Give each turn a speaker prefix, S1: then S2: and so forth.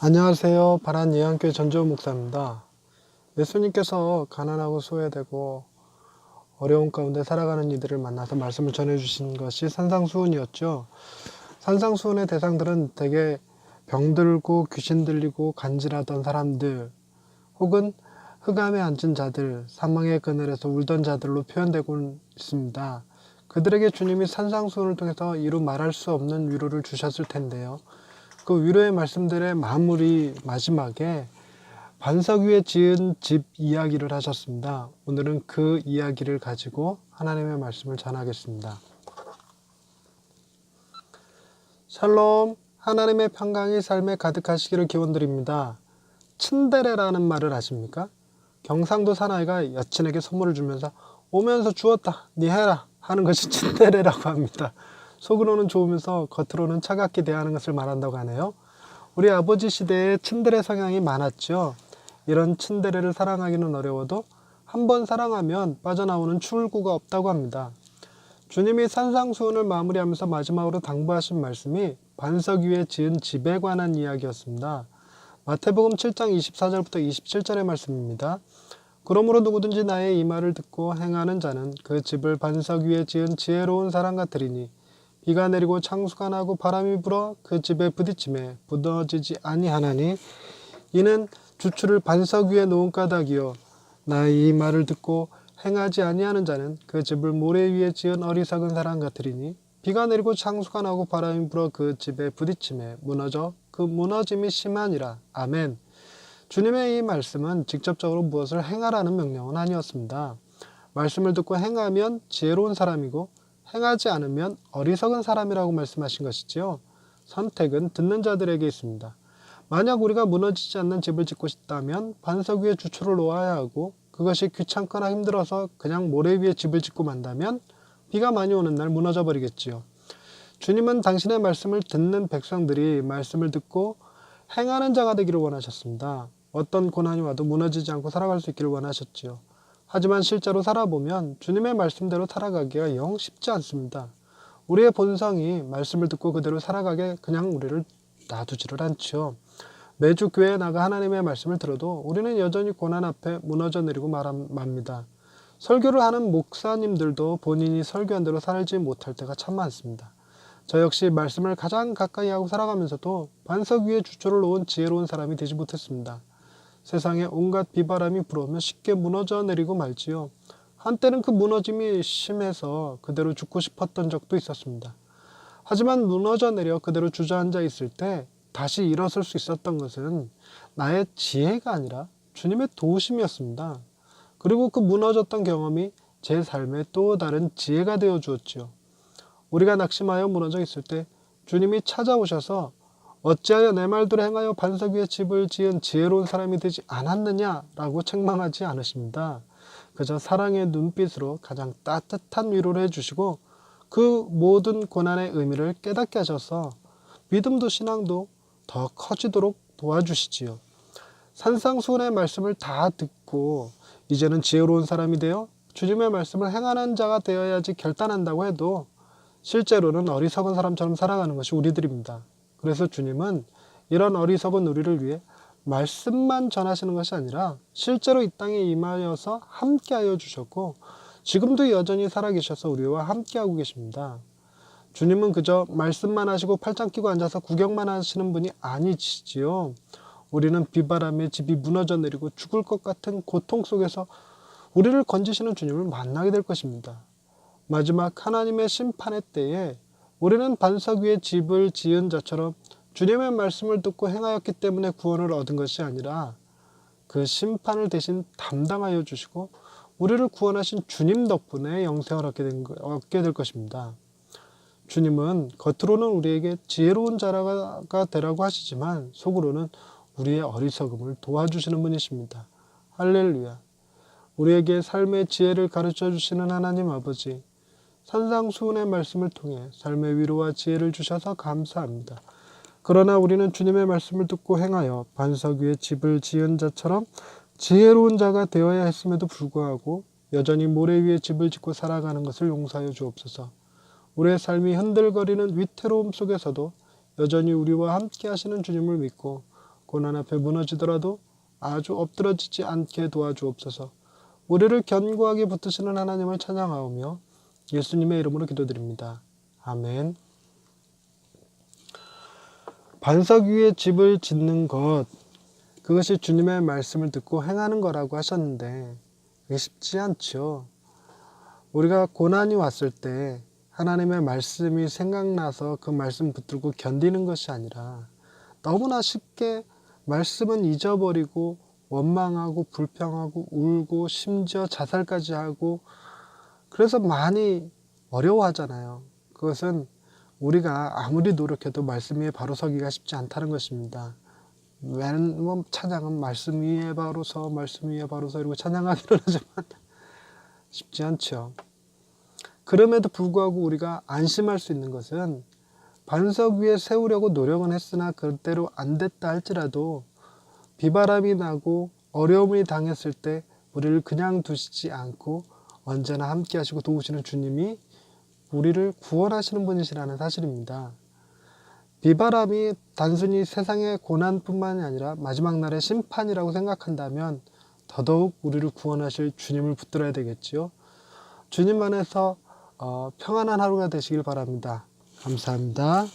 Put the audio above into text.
S1: 안녕하세요. 바란 예안교회 전재훈 목사입니다. 예수님께서 가난하고 소외되고 어려운 가운데 살아가는 이들을 만나서 말씀을 전해주신 것이 산상수훈이었죠. 산상수훈의 대상들은 대개 병들고 귀신 들리고 간질하던 사람들, 혹은 흑암에 앉은 자들, 사망의 그늘에서 울던 자들로 표현되고 있습니다. 그들에게 주님이 산상수훈을 통해서 이루 말할 수 없는 위로를 주셨을 텐데요. 그 위로의 말씀들의 마지막에 반석 위에 지은 집 이야기를 하셨습니다. 오늘은 그 이야기를 가지고 하나님의 말씀을 전하겠습니다. 샬롬, 하나님의 평강이 삶에 가득하시기를 기원드립니다. 츤데레라는 말을 아십니까? 경상도 사나이가 여친에게 선물을 주면서 오면서 주었다, 니 해라 하는 것이 츤데레라고 합니다. 속으로는 좋으면서 겉으로는 차갑게 대하는 것을 말한다고 하네요. 우리 아버지 시대에 츤데레 성향이 많았죠. 이런 츤데레를 사랑하기는 어려워도 한번 사랑하면 빠져나오는 출구가 없다고 합니다. 주님이 산상수훈을 마무리하면서 마지막으로 당부하신 말씀이 반석 위에 지은 집에 관한 이야기였습니다. 마태복음 7장 24절부터 27절의 말씀입니다. 그러므로 누구든지 나의 이 말을 듣고 행하는 자는 그 집을 반석 위에 지은 지혜로운 사람 같으리니 비가 내리고 창수가 나고 바람이 불어 그 집에 부딪힘에 무너지지 아니하나니 이는 주추를 반석 위에 놓은 까닭이요 나의 이 말을 듣고 행하지 아니하는 자는 그 집을 모래 위에 지은 어리석은 사람 같으리니 비가 내리고 창수가 나고 바람이 불어 그 집에 부딪힘에 무너져 그 무너짐이 심하니라. 아멘. 주님의 이 말씀은 직접적으로 무엇을 행하라는 명령은 아니었습니다. 말씀을 듣고 행하면 지혜로운 사람이고 행하지 않으면 어리석은 사람이라고 말씀하신 것이지요. 선택은 듣는 자들에게 있습니다. 만약 우리가 무너지지 않는 집을 짓고 싶다면 반석 위에 주초를 놓아야 하고 그것이 귀찮거나 힘들어서 그냥 모래 위에 집을 짓고 만다면 비가 많이 오는 날 무너져 버리겠지요. 주님은 당신의 말씀을 듣는 백성들이 말씀을 듣고 행하는 자가 되기를 원하셨습니다. 어떤 고난이 와도 무너지지 않고 살아갈 수 있기를 원하셨지요. 하지만 실제로 살아보면 주님의 말씀대로 살아가기가 영 쉽지 않습니다. 우리의 본성이 말씀을 듣고 그대로 살아가게 그냥 우리를 놔두지를 않죠. 매주 교회에 나가 하나님의 말씀을 들어도 우리는 여전히 고난 앞에 무너져 내리고 맙니다. 설교를 하는 목사님들도 본인이 설교한 대로 살지 못할 때가 참 많습니다. 저 역시 말씀을 가장 가까이 하고 살아가면서도 반석 위에 주초를 놓은 지혜로운 사람이 되지 못했습니다. 세상에 온갖 비바람이 불어오면 쉽게 무너져 내리고 말지요. 한때는 그 무너짐이 심해서 그대로 죽고 싶었던 적도 있었습니다. 하지만 무너져 내려 그대로 주저앉아 있을 때 다시 일어설 수 있었던 것은 나의 지혜가 아니라 주님의 도우심이었습니다. 그리고 그 무너졌던 경험이 제 삶에 또 다른 지혜가 되어 주었지요. 우리가 낙심하여 무너져 있을 때 주님이 찾아오셔서 어찌하여 내 말대로 행하여 반석 위에 집을 지은 지혜로운 사람이 되지 않았느냐라고 책망하지 않으십니다. 그저 사랑의 눈빛으로 가장 따뜻한 위로를 해주시고 그 모든 고난의 의미를 깨닫게 하셔서 믿음도 신앙도 더 커지도록 도와주시지요. 산상수훈의 말씀을 다 듣고 이제는 지혜로운 사람이 되어 주님의 말씀을 행하는 자가 되어야지 결단한다고 해도 실제로는 어리석은 사람처럼 살아가는 것이 우리들입니다. 그래서 주님은 이런 어리석은 우리를 위해 말씀만 전하시는 것이 아니라 실제로 이 땅에 임하여서 함께하여 주셨고 지금도 여전히 살아계셔서 우리와 함께하고 계십니다. 주님은 그저 말씀만 하시고 팔짱 끼고 앉아서 구경만 하시는 분이 아니시지요. 우리는 비바람에 집이 무너져 내리고 죽을 것 같은 고통 속에서 우리를 건지시는 주님을 만나게 될 것입니다. 마지막 하나님의 심판의 때에 우리는 반석 위에 집을 지은 자처럼 주님의 말씀을 듣고 행하였기 때문에 구원을 얻은 것이 아니라 그 심판을 대신 담당하여 주시고 우리를 구원하신 주님 덕분에 영생을 얻게 될 것입니다. 주님은 겉으로는 우리에게 지혜로운 자가 되라고 하시지만 속으로는 우리의 어리석음을 도와주시는 분이십니다. 할렐루야. 우리에게 삶의 지혜를 가르쳐 주시는 하나님 아버지, 산상수훈의 말씀을 통해 삶의 위로와 지혜를 주셔서 감사합니다. 그러나 우리는 주님의 말씀을 듣고 행하여 반석 위에 집을 지은 자처럼 지혜로운 자가 되어야 했음에도 불구하고 여전히 모래 위에 집을 짓고 살아가는 것을 용서하여 주옵소서. 우리의 삶이 흔들거리는 위태로움 속에서도 여전히 우리와 함께 하시는 주님을 믿고 고난 앞에 무너지더라도 아주 엎드러지지 않게 도와주옵소서. 우리를 견고하게 붙드시는 하나님을 찬양하오며 예수님의 이름으로 기도드립니다. 아멘. 반석 위에 집을 짓는 것, 그것이 주님의 말씀을 듣고 행하는 거라고 하셨는데 그게 쉽지 않죠. 우리가 고난이 왔을 때 하나님의 말씀이 생각나서 그 말씀 붙들고 견디는 것이 아니라 너무나 쉽게 말씀은 잊어버리고 원망하고 불평하고 울고 심지어 자살까지 하고 그래서 많이 어려워하잖아요. 그것은 우리가 아무리 노력해도 말씀 위에 바로 서기가 쉽지 않다는 것입니다. 맨몸 찬양은 말씀 위에 바로 서 말씀 위에 바로 서 이러고 찬양하기는 하지만 쉽지 않죠. 그럼에도 불구하고 우리가 안심할 수 있는 것은 반석 위에 세우려고 노력은 했으나 그대로 안 됐다 할지라도 비바람이 나고 어려움이 당했을 때 우리를 그냥 두시지 않고 언제나 함께 하시고 도우시는 주님이 우리를 구원하시는 분이시라는 사실입니다. 비바람이 단순히 세상의 고난뿐만이 아니라 마지막 날의 심판이라고 생각한다면 더더욱 우리를 구원하실 주님을 붙들어야 되겠지요. 주님 안에서 평안한 하루가 되시길 바랍니다. 감사합니다.